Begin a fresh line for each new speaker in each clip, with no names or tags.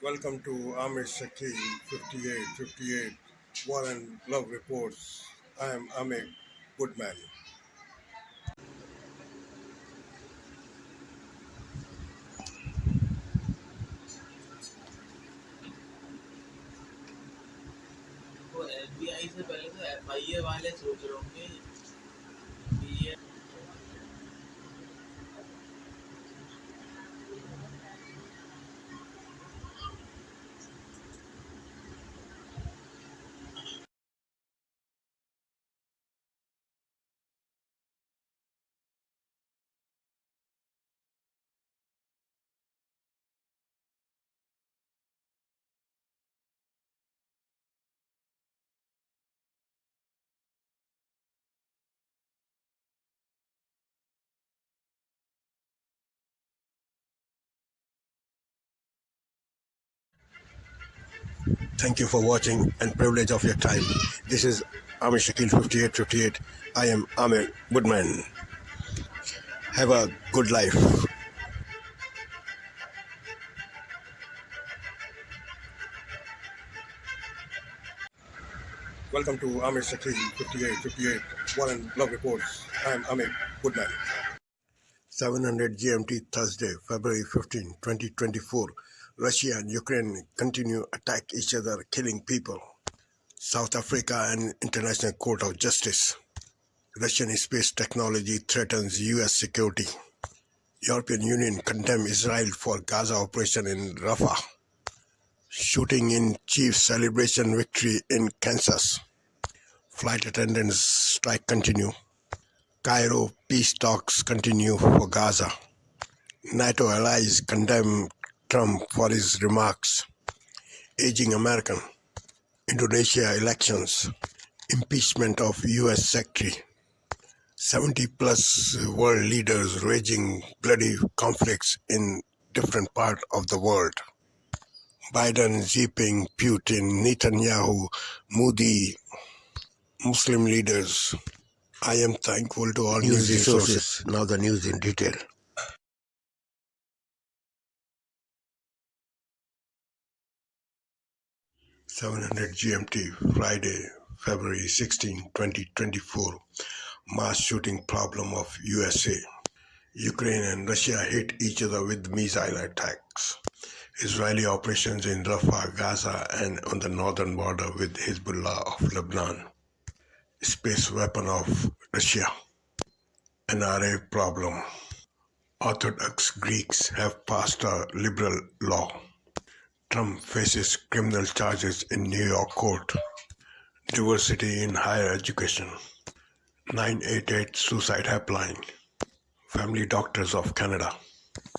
Welcome to Amish Shakil 5858 War and Love Reports. I am Amit Goodman.
तो FBI से पहले तो FIA वाले सोच रहे होंगे कि ये
Thank you for watching and privilege of your time. This is Amish Shakil 5858. I am Amit Goodman. Have a good life. Welcome to Amish Shakil 5858 War and Love Reports. I am Amit Goodman. 700 GMT Thursday, February 15, 2024. Russia and Ukraine continue attack each other, killing people. South Africa and International Court of Justice. Russian space technology threatens U.S. security. European Union condemn Israel for Gaza operation in Rafah. Shooting in Chiefs celebration victory in Kansas. Flight attendants strike continue. Cairo peace talks continue for Gaza. NATO allies condemn Trump for his remarks. Aging American. Indonesia elections. Impeachment of U.S. Secretary. 70-plus world leaders raging bloody conflicts in different parts of the world. Biden, Jinping, Putin, Netanyahu, Modi, Muslim leaders. I am thankful to all news resources. Now the news in detail. "700 GMT, Friday, February 16, 2024. Mass shooting problem of USA. Ukraine and Russia hit each other with missile attacks. Israeli operations in Rafah, Gaza, and on the northern border with Hezbollah of Lebanon. Space weapon of Russia. NRA problem. Orthodox Greeks have passed a liberal law. Trump faces criminal charges in New York court. Diversity in higher education. 988 suicide helpline. Family Doctors of Canada.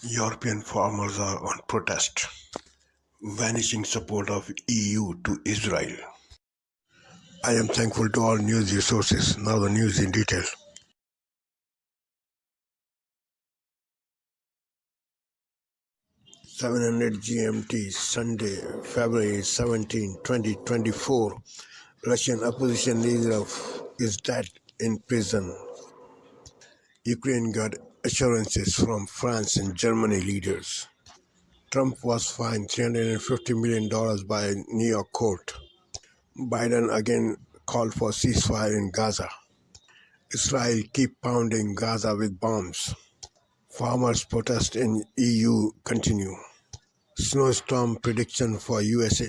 European farmers are on protest. Vanishing support of EU to Israel. I am thankful to all news resources. Now the news in detail. 700 GMT, Sunday, February 17, 2024. Russian opposition leader is dead in prison. Ukraine got assurances from France and Germany leaders. Trump was fined $350 million by New York court. Biden again called for ceasefire in Gaza. Israel keep pounding Gaza with bombs. Farmers' protest in EU continue. Snowstorm prediction for USA.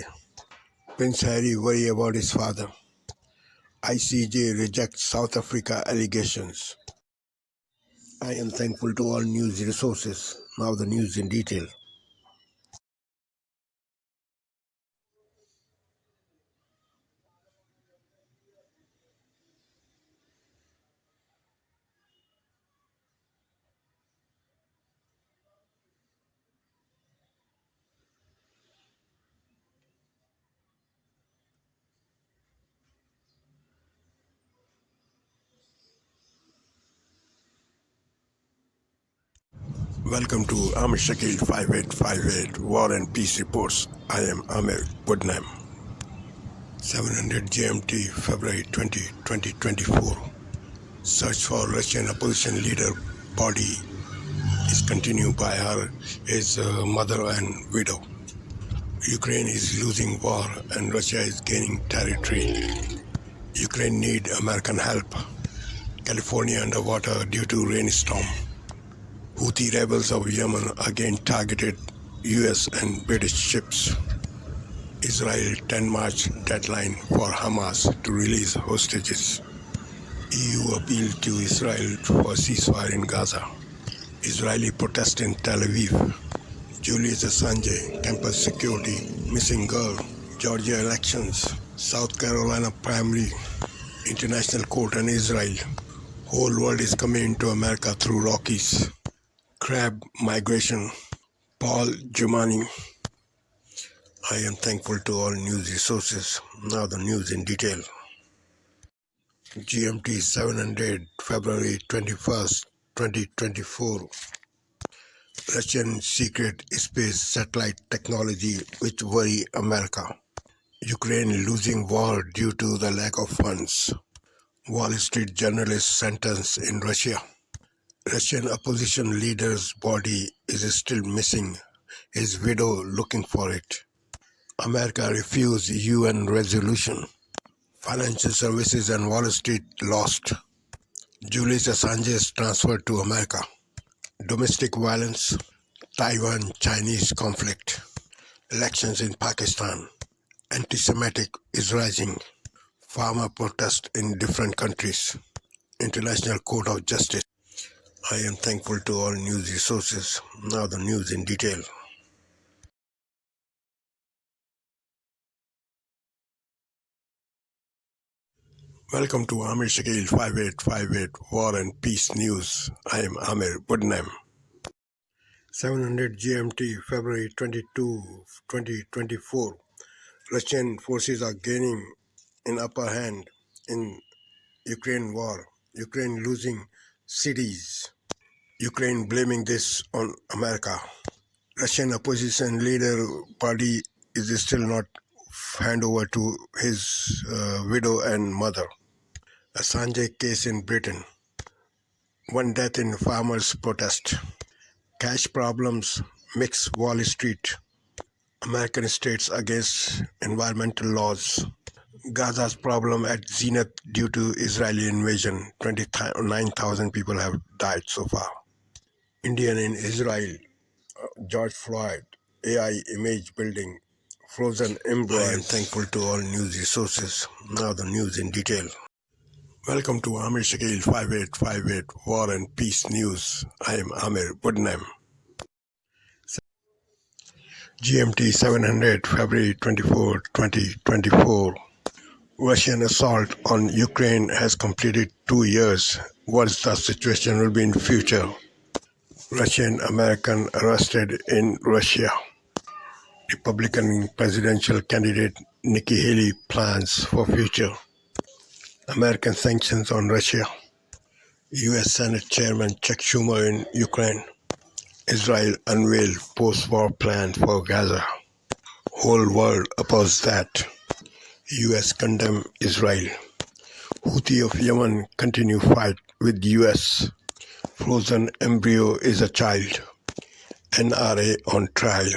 Prince Harry worry about his father. ICJ rejects South Africa allegations. I am thankful to all news resources. Now the news in detail. Welcome to Amish Shakil 5858 War and Peace Reports. I am Amir Goodnam. 700 GMT, February 20, 2024. Search for Russian opposition leader body is continued by his mother and widow. Ukraine is losing war and Russia is gaining territory. Ukraine need American help. California underwater due to rainstorm. Houthi rebels of Yemen again targeted US and British ships. Israel 10 March deadline for Hamas to release hostages. EU appeal to Israel for ceasefire in Gaza. Israeli protest in Tel Aviv. Julius Assange, campus security, missing girl, Georgia elections, South Carolina primary, international court and Israel. Whole world is coming into America through Rockies. Crab migration. Paul Giamatti. I am thankful to all news resources. Now the news in detail. GMT 700, February 21st, 2024. Russian secret space satellite technology which worry America. Ukraine losing war due to the lack of funds. Wall Street journalist sentenced in Russia. Russian opposition leader's body is still missing. His widow looking for it. America refused UN resolution. Financial services and Wall Street lost. Julius Assange is transferred to America. Domestic violence. Taiwan-Chinese conflict. Elections in Pakistan. Anti-Semitic is rising. Farmer protest in different countries. International Court of Justice. I am thankful to all news resources. Now the news in detail. Welcome to Amir Shakil 5858 War and Peace News. I am Amir Budnam. 700 GMT, February 22, 2024. Russian forces are gaining an upper hand in Ukraine war. Ukraine losing cities. Ukraine blaming this on America. Russian opposition leader body is still not hand over to his widow and mother. Assange case in Britain. One death in farmers' protest. Cash problems mix Wall Street. American states against environmental laws. Gaza's problem at zenith due to Israeli invasion. 29,000 people have died so far. Indian in Israel. George Floyd. AI image building. Frozen embryos. I am thankful to all news resources. Now the news in detail. Welcome to Amir Shakil 5858 War and Peace News. I am Amir Budnam. GMT 700, February 24, 2024. Russian assault on Ukraine has completed 2 years. What's the situation will be in future? Russian American arrested in Russia. Republican presidential candidate Nikki Haley plans for future. American sanctions on Russia. U.S. Senate Chairman Chuck Schumer in Ukraine. Israel unveiled post-war plan for Gaza. Whole world opposed that. U.S. condemn Israel. Houthi of Yemen continue fight with U.S. Frozen embryo is a child. NRA on trial.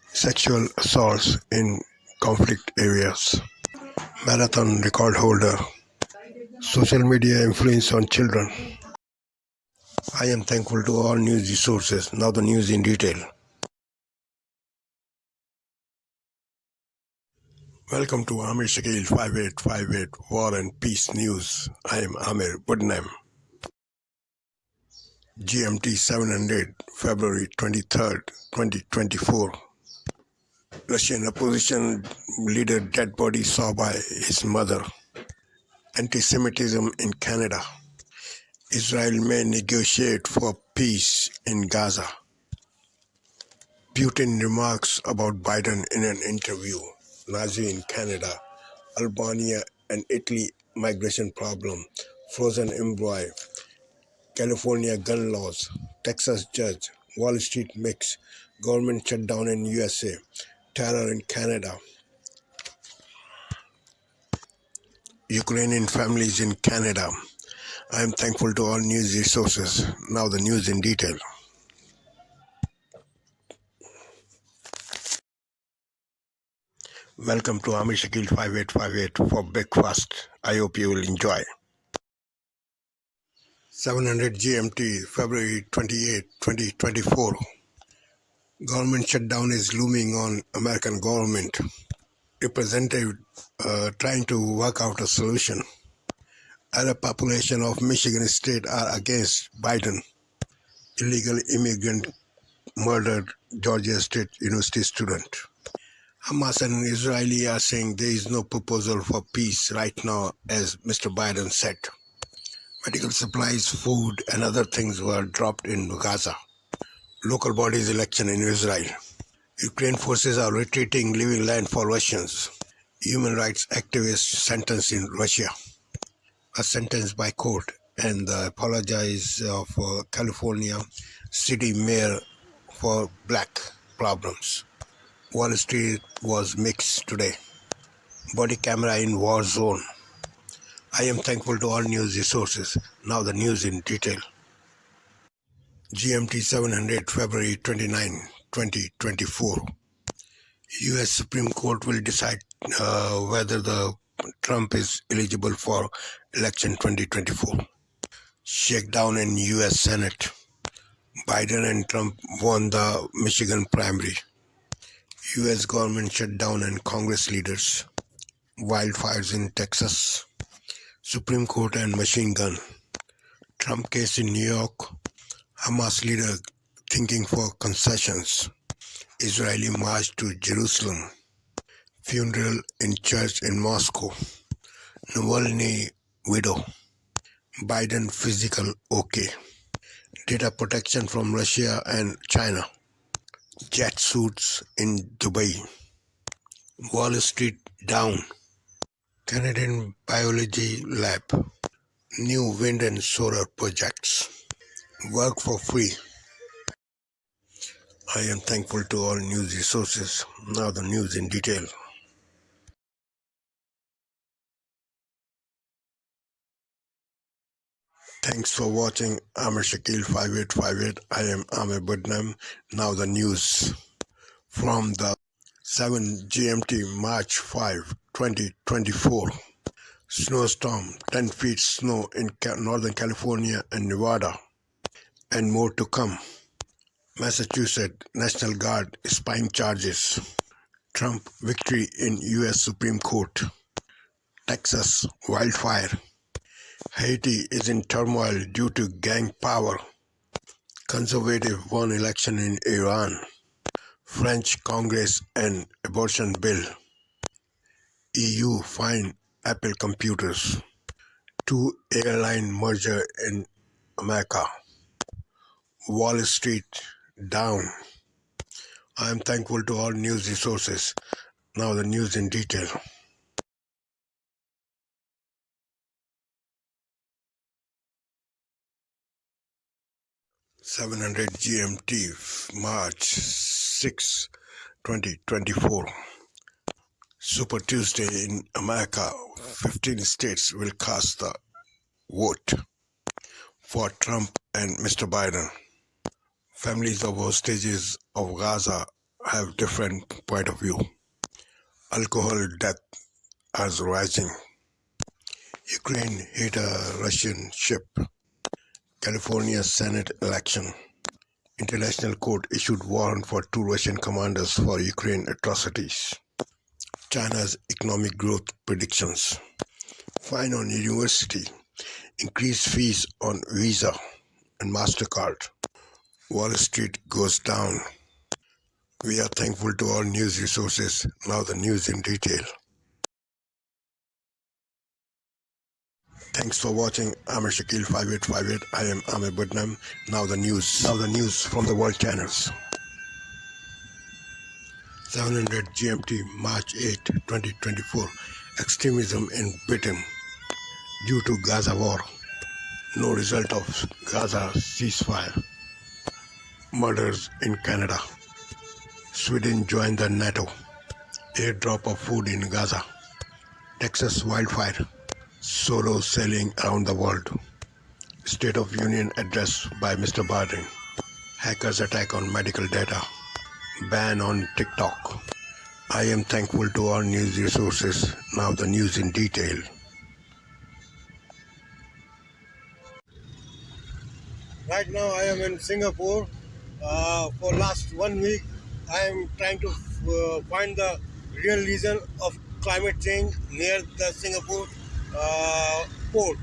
Sexual assaults in conflict areas. Marathon record holder. Social media influence on children. I am thankful to all news resources. Now the news in detail. Welcome to Amir Shakil 5858 War and Peace News. I am Amir Budnam. GMT 700, February 23rd, 2024. Russian opposition leader dead body saw by his mother. Anti-Semitism in Canada. Israel may negotiate for peace in Gaza. Putin remarks about Biden in an interview. Nazi in Canada. Albania and Italy migration problem. Frozen embryo. California gun laws. Texas judge. Wall Street mix. Government shutdown in USA. Terror in Canada. Ukrainian families in Canada. I am thankful to all news resources. Now the news in detail. Welcome to Amir Shakil 5858 for breakfast. I hope you will enjoy. 700 GMT, February 28, 2024. Government shutdown is looming on American government. Representative trying to work out a solution. Arab population of Michigan state are against Biden. Illegal immigrant murdered Georgia State University student. Hamas and Israeli are saying there is no proposal for peace right now, as Mr. Biden said. Medical supplies, food, and other things were dropped in Gaza. Local bodies election in Israel. Ukraine forces are retreating, leaving land for Russians. Human rights activists sentenced in Russia. A sentence by court, and the apologies of California city mayor for black problems. Wall Street was mixed today. Body camera in war zone. I am thankful to all news resources. Now the news in detail. GMT 700 February 29, 2024. U.S. Supreme Court will decide whether the Trump is eligible for election 2024. Shakedown in U.S. Senate. Biden and Trump won the Michigan primary. U.S. government shutdown and Congress leaders. Wildfires in Texas. Supreme Court and machine gun. Trump case in New York. Hamas leader thinking for concessions. Israeli march to Jerusalem. Funeral in church in Moscow. Navalny widow. Biden physical okay. Data protection from Russia and China. Jet suits in Dubai. Wall Street down. Canadian Biology Lab. New wind and solar projects. Work for free. I am thankful to all news resources. Now the news in detail. Thanks for watching Amir Shakil 5858. I am Amir Budnam. Now the news from the 7 GMT March 5, 2024. Snowstorm, 10 feet snow in Northern California and Nevada, and more to come. Massachusetts National Guard spying charges. Trump victory in U.S. Supreme Court. Texas wildfire. Haiti is in turmoil due to gang power. Conservative won election in Iran. French Congress and abortion bill. EU fine Apple computers. Two airline merger in America. Wall Street down. I am thankful to all news resources. Now the news in detail. 700 GMT, March 6, 2024. Super Tuesday in America. 15 states will cast the vote for Trump and Mr. Biden. Families of hostages of Gaza have different point of view. Alcohol death is rising. Ukraine hit a Russian ship. California Senate election. International Court issued warrant for 2 Russian commanders for Ukraine atrocities. China's economic growth predictions. Fine on university. Increased fees on Visa and MasterCard. Wall Street goes down. We are thankful to all news resources. Now the news in detail. Thanks for watching Amir Shakil 5858. I am Amir Budnam. Now the news from the world channels. 700 GMT, March 8, 2024. Extremism in Britain due to Gaza war. No result of Gaza ceasefire. Murders in Canada. Sweden joined the NATO. Airdrop of food in Gaza. Texas wildfire. Solo sailing around the world. State of Union address by Mr. Biden. Hackers attack on medical data. Ban on TikTok. I am thankful to our news resources. Now the news in detail. Right now I am in Singapore. For last 1 week, I am trying to find the real reason of climate change near the Singapore port.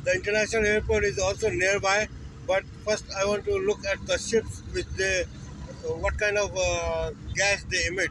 The international airport is also nearby, but first I want to look at the ships with the what kind of gas they emit.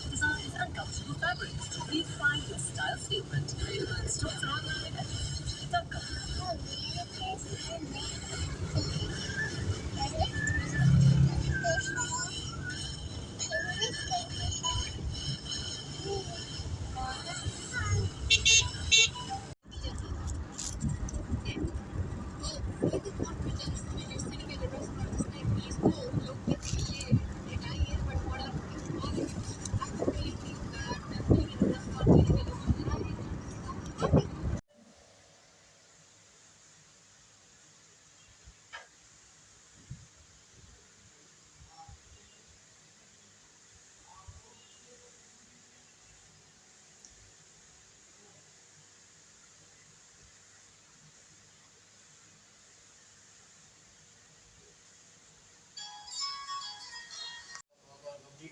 Designs and comfortable fabrics. Redefine your style statement. Stores are online at imagery.com.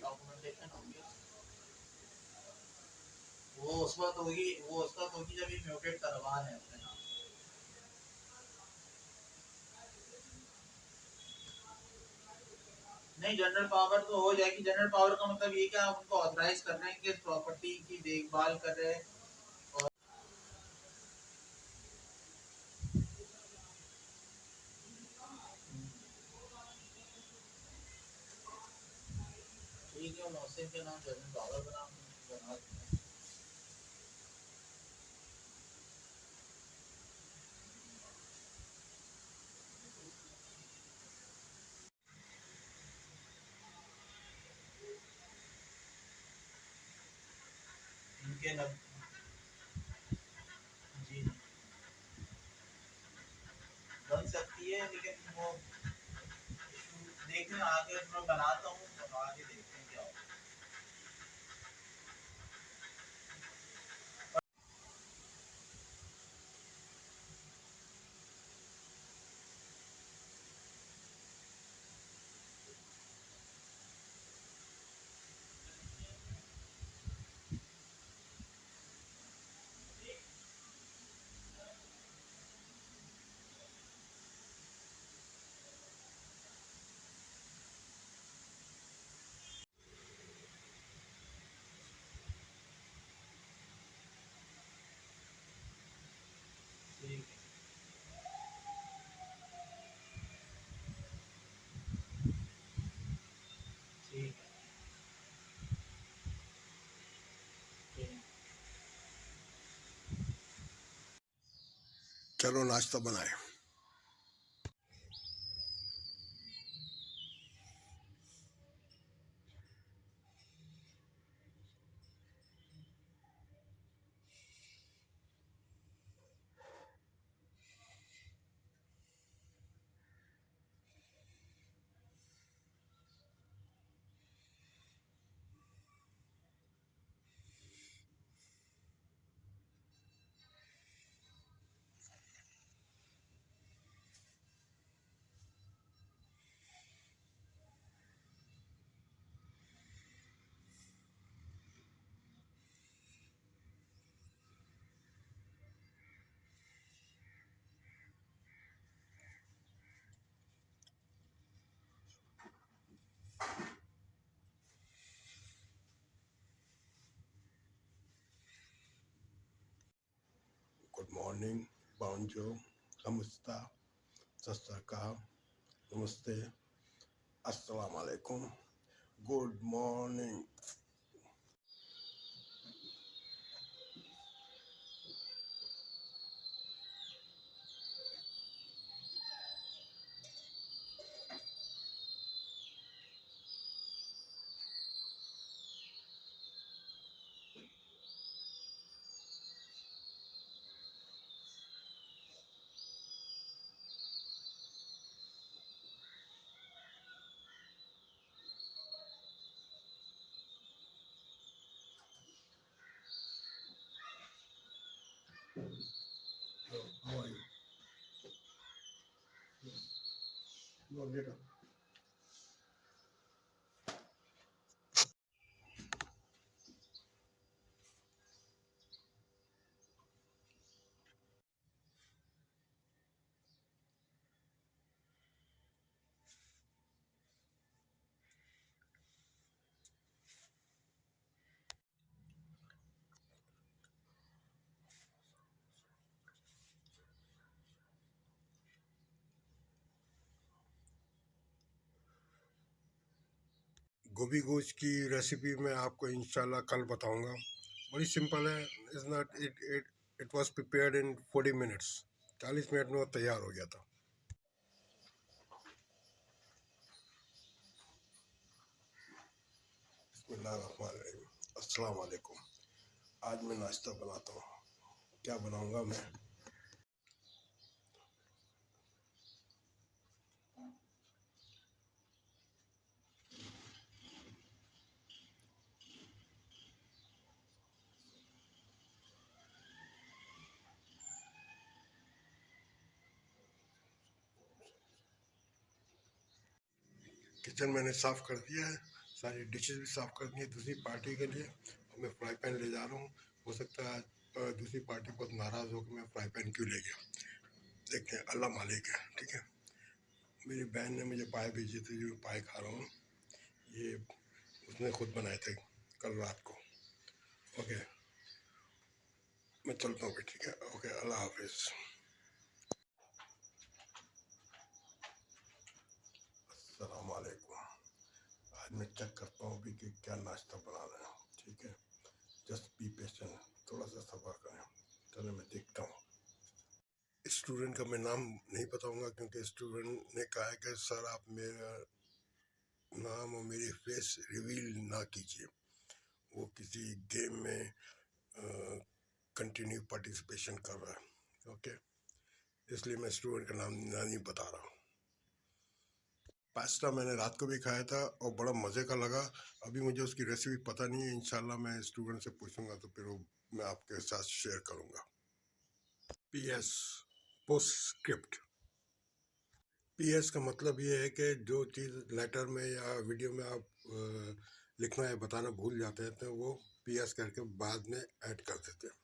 Documentation होगी वो उस वक्त होगी, वो उस वक्त होगी जब ये म्यूटेट करवा रहे हैं अपने नाम। नहीं, जनरल पावर तो हो जाएगी। जनरल पावर का मतलब ये क्या, आप उनको ऑथराइज कर रहे हैं कि प्रॉपर्टी की देखभाल कर रहे हैं। और ठीक है, मौसम के नाम जनरल पावर बना। इनके नब जी बन सकती है, लेकिन वो देखते हैं आगे। मैं बनाता हूँ तो आगे देखते हैं क्या होगा।
चलो नाश्ता बनाए। गुड मॉर्निंग, बाउंजो, नमस्ता, सत श्री अकाल, नमस्ते, अस्सलाम वालेकुम, good morning. How are you? No, later. गोभी गोश्त की रेसिपी मैं आपको इंशाल्लाह कल बताऊंगा। बड़ी सिंपल है। Is not it it it was prepared in 40 minutes. 40 minute में वो तैयार हो गया था। बिस्मिल्लाहिर्रहमानिर्रहीम। अस्सलाम वालेकुम। आज मैं नाश्ता बनाता हूँ। क्या बनाऊंगा मैं? किचन मैंने साफ़ कर दिया है। सारी डिशेस भी साफ़ कर दी है दूसरी पार्टी के लिए। और मैं फ्राई पैन ले जा रहा हूँ। हो सकता है आज दूसरी पार्टी बहुत नाराज़ हो कि मैं फ्राई पैन क्यों ले गया। देखते हैं, अल्लाह मालिक है। ठीक है। मेरी बहन ने मुझे पाए भेजे थे, जो पाए खा रहा हूँ। ये उसने खुद बनाए थे कल रात को। ओके, मैं चलता हूँ। ठीक है, ओके, अल्लाह हाफिज़। अस्सलाम वालेकुम। आज मैं चेक करता हूँ अभी कि क्या नाश्ता बना रहे हैं। ठीक है, जस्ट बी पेशेंट, थोड़ा सा सब्र करें। चलो मैं देखता हूँ। स्टूडेंट का मैं नाम नहीं बताऊंगा क्योंकि स्टूडेंट ने कहा है कि सर आप मेरा नाम और मेरी फेस रिवील ना कीजिए। वो किसी गेम में कंटिन्यू पार्टिसिपेशन कर रहा है। ओके, इसलिए मैं स्टूडेंट का नाम नहीं बता रहा हूँ। पास्ता मैंने रात को भी खाया था और बड़ा मज़े का लगा। अभी मुझे उसकी रेसिपी पता नहीं है। इंशाल्लाह मैं स्टूडेंट से पूछूंगा तो फिर वो मैं आपके साथ शेयर करूंगा। PS, post script. पीएस का मतलब ये है कि जो चीज़ लेटर में या वीडियो में आप लिखना या बताना भूल जाते हैं तो वो पीएस करके बाद में ऐड कर देते हैं।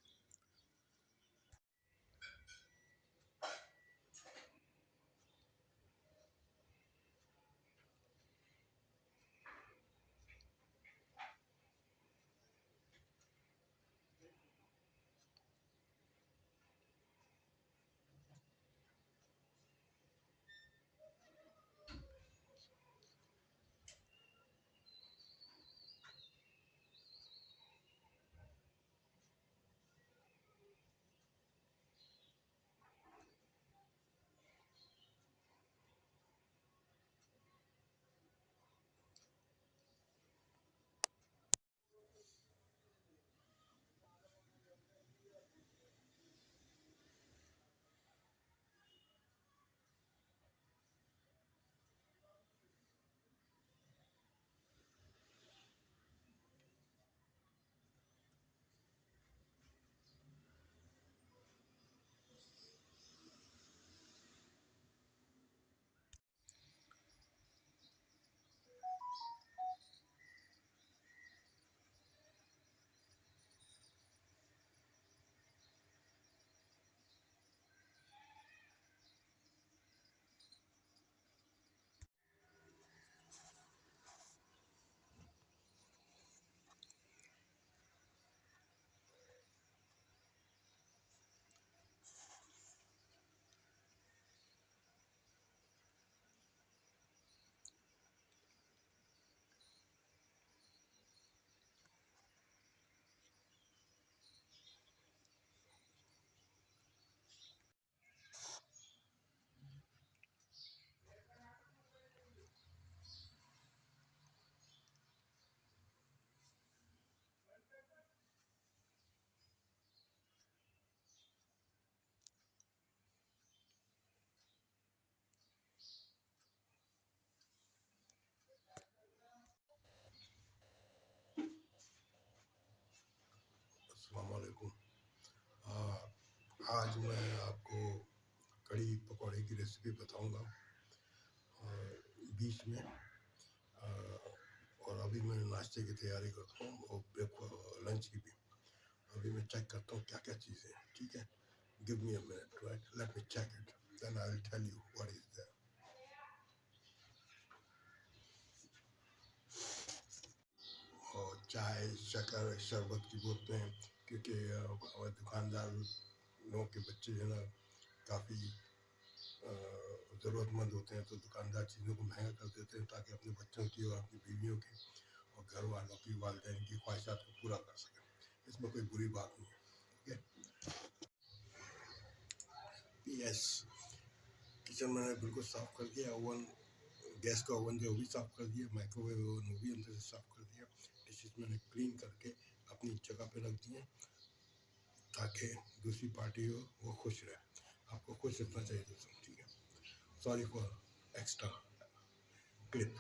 आज मैं आपको कड़ी पकौड़े की रेसिपी बताऊंगा बीच में। और अभी मैं नाश्ते की तैयारी करता हूँ और लंच की भी। अभी मैं चेक करता हूँ क्या क्या चीज़ें हैं, ठीक है। Give me a minute, right, let me check it, then I will tell you what is there. और चाय, शक्कर, शरबत की बोतलें, क्योंकि हमारे दुकानदार लोगों के बच्चे जो है ना काफ़ी ज़रूरतमंद होते हैं, तो दुकानदार चीज़ों को महंगा कर देते हैं ताकि अपने बच्चों की और अपनी बीवियों की और घर वालों की, वालिदैन की ख्वाहिशात को पूरा कर सकें। इसमें कोई बुरी बात नहीं है, ठीक है। पीएस, किचन मैंने बिल्कुल साफ़ कर दिया, ओवन, गैस का ओवन जो भी साफ़ कर दिया, माइक्रोवेव ओवन वो भी अंदर से साफ़ कर दिया। डिशेज मैंने क्लीन करके अपनी जगह पे रख दिए ताकि दूसरी पार्टी हो वो खुश रहे। आपको खुश रखना चाहिए दोस्तों, ठीक है। Sorry for extra clip.